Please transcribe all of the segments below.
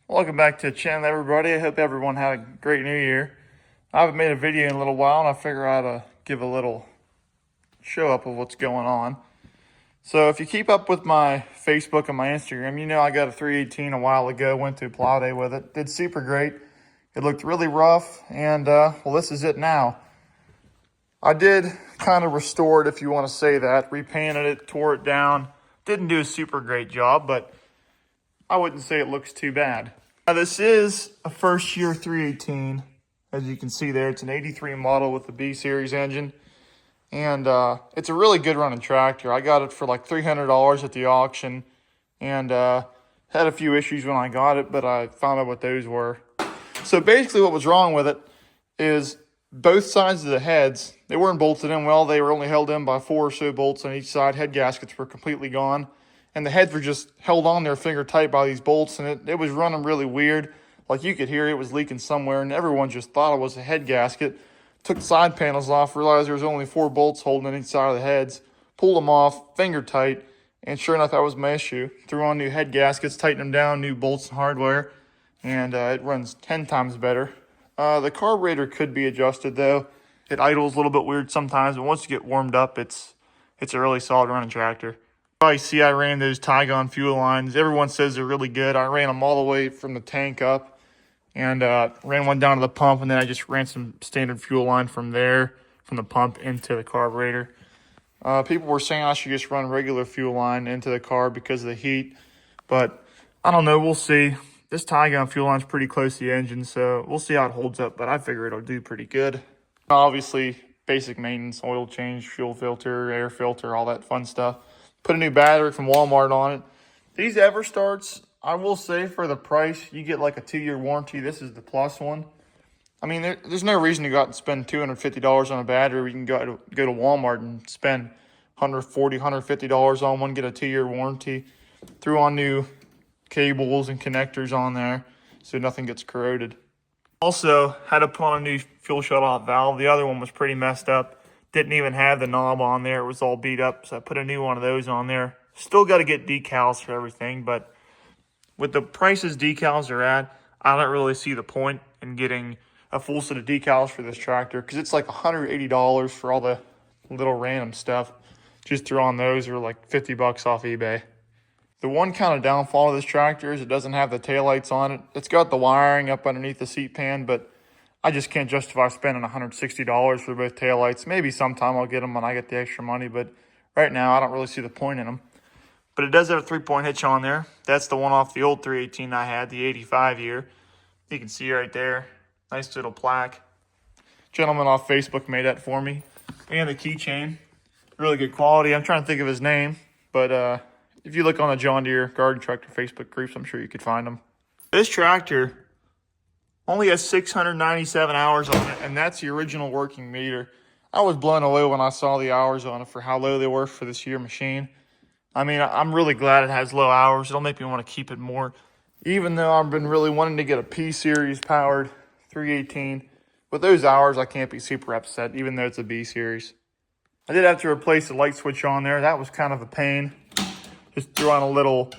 Welcome back to the channel, everybody. I hope everyone had a great new year. I haven't made a video in a little while, and I figure I'd give a little show up of what's going on. So if you keep up with my Facebook and my Instagram, you know I got a 318 a while ago, went to a plow day with it. Did super great. It looked really rough, and well, this is it now. I did kind of restore it, if you want to say that. Repainted it, tore it down. Didn't do a super great job, but I wouldn't say it looks too bad. Now this is a first year 318. As you can see there, it's an 83 model with the B series engine. And it's a really good running tractor. I got it for like $300 at the auction. And had a few issues when I got it, but I found out what those were. So basically what was wrong with it is both sides of the heads, they weren't bolted in well. They were only held in by 4 or so bolts on each side. Head gaskets were completely gone. And the heads were just held on there finger tight by these bolts, and it was running really weird. Like you could hear it was leaking somewhere, and everyone just thought it was a head gasket. Took the side panels off, realized there was only 4 bolts holding each side of the heads, pulled them off, finger tight, and sure enough, that was my issue. Threw on new head gaskets, tightened them down, new bolts and hardware, and it runs 10 times better. The carburetor could be adjusted though. It idles a little bit weird sometimes, but once you get warmed up, it's a really solid running tractor. Probably see I ran those Tygon fuel lines. Everyone says they're really good. I ran them all the way from the tank up and ran one down to the pump, and then I just ran some standard fuel line from there, from the pump into the carburetor. People were saying I should just run regular fuel line into the car because of the heat, but I don't know. We'll see. This Tygon fuel line's pretty close to the engine, so we'll see how it holds up, but I figure it'll do pretty good. Obviously, basic maintenance, oil change, fuel filter, air filter, all that fun stuff. Put a new battery from Walmart on it. These Everstarts, I will say for the price, you get like a 2-year warranty. This is the plus one. I mean, there's no reason to go out and spend $250 on a battery. We can go to Walmart and spend $140, $150 on one, get a 2-year warranty. Threw on new cables and connectors on there so nothing gets corroded. Also, had to put on a new fuel shutoff valve. The other one was pretty messed up. Didn't even have the knob on there. It was all beat up, so I put a new one of those on there. Still got to get decals for everything, but with the prices decals are at, I don't really see the point in getting a full set of decals for this tractor because it's like $180 for all the little random stuff. Just threw on those or like $50 off eBay. The one kind of downfall of this tractor is it doesn't have the taillights on it. It's got the wiring up underneath the seat pan, but I just can't justify spending $160 for both taillights. Maybe sometime I'll get them when I get the extra money, but right now I don't really see the point in them. But it does have a 3-point hitch on there. That's the one off the old 318 I had, the 85 year. You can see right there. Nice little plaque. Gentleman off Facebook made that for me. And the keychain. Really good quality. I'm trying to think of his name, but if you look on the John Deere Garden Tractor Facebook groups, I'm sure you could find him. This tractor only has 697 hours on it, and that's the original working meter. I was blown away when I saw the hours on it for how low they were for this year machine. I mean, I'm really glad it has low hours. It'll make me want to keep it more. Even though I've been really wanting to get a P-Series powered 318, with those hours, I can't be super upset, even though it's a B-Series. I did have to replace the light switch on there. That was kind of a pain. Just threw on a little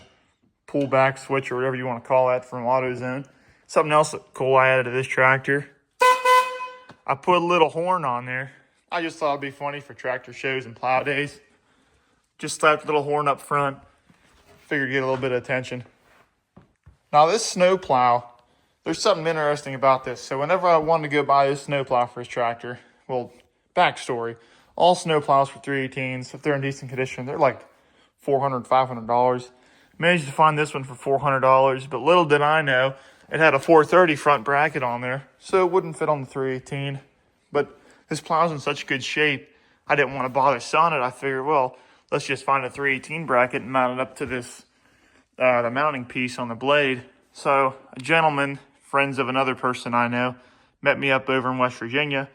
pull-back switch or whatever you want to call that from AutoZone. Something else cool I added to this tractor, I put a little horn on there. I just thought it'd be funny for tractor shows and plow days. Just slapped a little horn up front. Figured to get a little bit of attention. Now this snow plow, there's something interesting about this. So whenever I wanted to go buy this snow plow for this tractor, well, backstory, all snow plows for 318s, if they're in decent condition, they're like $400, $500. Managed to find this one for $400, but little did I know, it had a 430 front bracket on there, so it wouldn't fit on the 318. But this plow's in such good shape, I didn't want to bother selling it. I figured, well, let's just find a 318 bracket and mount it up to this, the mounting piece on the blade. So a gentleman, friends of another person I know, met me up over in West Virginia,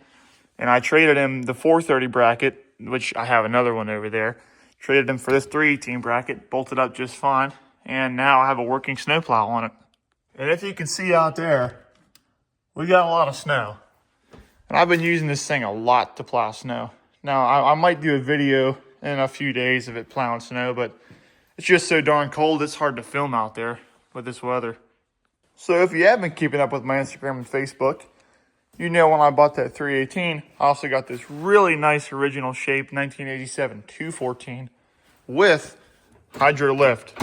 and I traded him the 430 bracket, which I have another one over there. Traded him for this 318 bracket, bolted up just fine, and now I have a working snowplow on it. And if you can see out there, we got a lot of snow. And I've been using this thing a lot to plow snow. Now, I might do a video in a few days of it plowing snow, but it's just so darn cold, it's hard to film out there with this weather. So if you have been keeping up with my Instagram and Facebook, you know when I bought that 318, I also got this really nice original shape 1987 214 with hydro lift.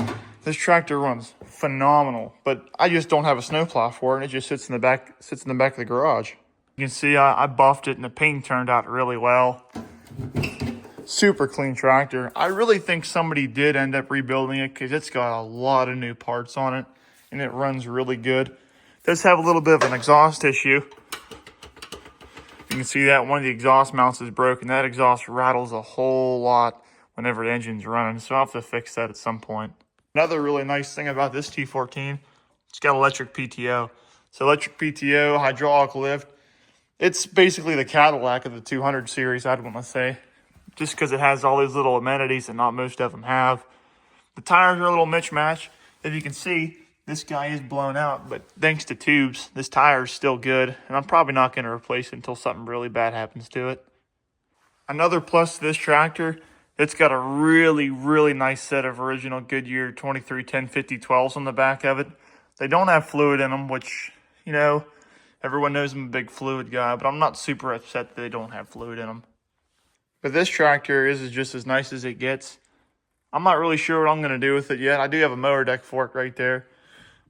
This tractor runs phenomenal, but I just don't have a snowplow for it, and it just sits in the back of the garage. You can see I buffed it, and the paint turned out really well. Super clean tractor. I really think somebody did end up rebuilding it because it's got a lot of new parts on it, and it runs really good. It does have a little bit of an exhaust issue. You can see that one of the exhaust mounts is broken. That exhaust rattles a whole lot whenever the engine's running, so I'll have to fix that at some point. Another really nice thing about this T14, it's got electric PTO. So electric PTO, hydraulic lift. It's basically the Cadillac of the 200 series, I'd want to say, just because it has all these little amenities that not most of them have. The tires are a little mismatched. As you can see, this guy is blown out, but thanks to tubes, this tire is still good, and I'm probably not going to replace it until something really bad happens to it. Another plus to this tractor, it's got a really, really nice set of original Goodyear 23 1050 12s on the back of it. They don't have fluid in them, which, you know, everyone knows I'm a big fluid guy, but I'm not super upset that they don't have fluid in them. But this tractor is just as nice as it gets. I'm not really sure what I'm going to do with it yet. I do have a mower deck fork right there.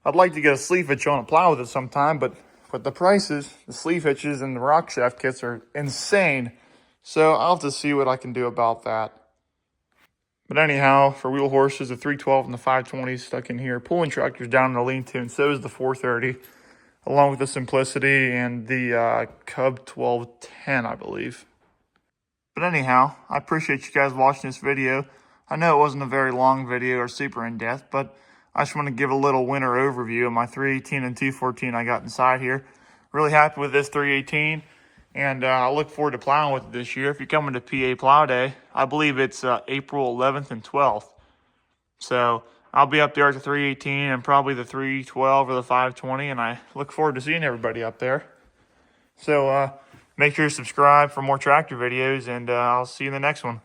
I'd like to get a sleeve hitch on a plow with it sometime, but with the prices, the sleeve hitches and the rock shaft kits are insane. So I'll have to see what I can do about that. But anyhow, for wheel horses, the 312 and the 520 is stuck in here. Pulling tractor's down in the lean-to, and so is the 430, along with the Simplicity and the Cub 1210, I believe. But anyhow, I appreciate you guys watching this video. I know it wasn't a very long video or super in-depth, but I just want to give a little winter overview of my 318 and 214 I got inside here. Really happy with this 318. And I look forward to plowing with it this year. If you're coming to PA Plow Day, I believe it's April 11th and 12th. So I'll be up there at the 318 and probably the 312 or the 520, and I look forward to seeing everybody up there. So make sure you subscribe for more tractor videos, and I'll see you in the next one.